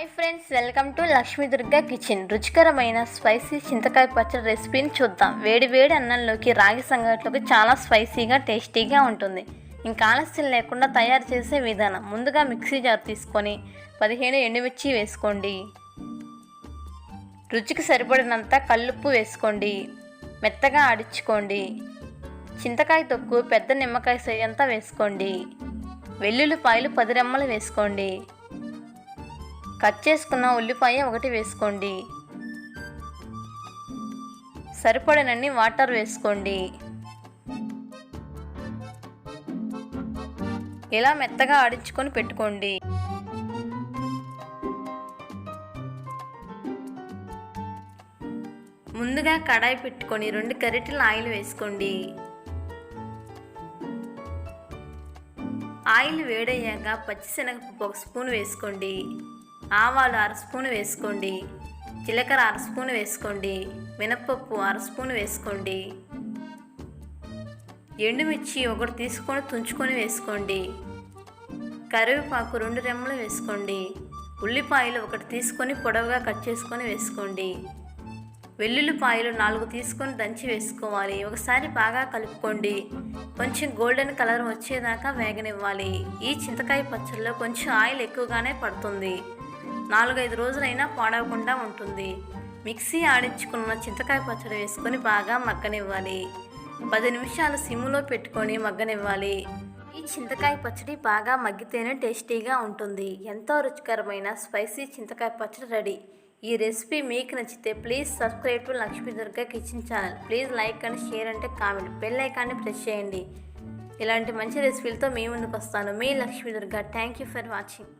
Hi friends, welcome to Lakshmi Durga kitchen. రుచికరమైన spicy చింతకాయ పచ్చడి రెసిపీని చూద్దాం. వేడి వేడి అన్నంలోకి, రాగి సంగట్లోకి చాలా స్పైసీగా టేస్టీగా ఉంటుంది. ఇంకా ఆలస్యం లేకుండా తయారు చేసే విధానం. ముందుగా మిక్సీ జార్ తీసుకొని 15 ఎండుమిర్చి వేసుకోండి. రుచికి సరిపడినంత కల్లుప్పు వేసుకోండి. మెత్తగా ఆడించుకోండి. చింతకాయ తొక్కు పెద్ద నిమ్మకాయ సైజ్ అంతా వేసుకోండి. వెల్లుల్లిపాయలు 10 రెమ్మలు వేసుకోండి. కట్ చేసుకున్న ఉల్లిపాయ 1 వేసుకోండి. సరిపడినన్ని వాటర్ వేసుకోండి. ఇలా మెత్తగా ఆడించుకొని పెట్టుకోండి. ముందుగా కడాయి పెట్టుకొని 2 గరిటెల ఆయిల్ వేసుకోండి. ఆయిల్ వేడయ్యాక పచ్చిశనగపప్పు 1 స్పూన్ వేసుకోండి. ఆవాలు 1/2 స్పూన్ వేసుకోండి. జీలకర్ర 1/2 స్పూన్ వేసుకోండి. మినప్పప్పు 1/2 స్పూన్ వేసుకోండి. ఎండుమిర్చి 1 తీసుకొని తుంచుకొని వేసుకోండి. కరివేపాకు 2 రెమ్మలు వేసుకోండి. ఉల్లిపాయలు 1 తీసుకొని పొడవుగా కట్ చేసుకొని వేసుకోండి. వెల్లుల్లిపాయలు 4 తీసుకొని దంచి వేసుకోవాలి. ఒకసారి బాగా కలుపుకోండి. కొంచెం గోల్డెన్ కలర్ వచ్చేదాకా వేగనివ్వాలి. ఈ చింతకాయ పచ్చడిలో కొంచెం ఆయిల్ ఎక్కువగానే పడుతుంది. 4-5 రోజులైనా పాడవకుండా ఉంటుంది. మిక్సీ ఆడించుకున్న చింతకాయ పచ్చడి వేసుకొని బాగా మగ్గనివ్వాలి. 10 నిమిషాలు సిమ్లో పెట్టుకొని మగ్గనివ్వాలి. ఈ చింతకాయ పచ్చడి బాగా మగ్గితేనే టేస్టీగా ఉంటుంది. ఎంతో రుచికరమైన స్పైసీ చింతకాయ పచ్చడి రెడీ. ఈ రెసిపీ మీకు నచ్చితే please subscribe to Lakshmi Durga kitchen channel. Please like and share అంటే కామెంట్, బెల్ ఐకాన్ని ప్రెస్ చేయండి. ఇలాంటి మంచి రెసిపీలతో మీ ముందుకు వస్తాను. మీ Lakshmi Durga. Thank you for watching.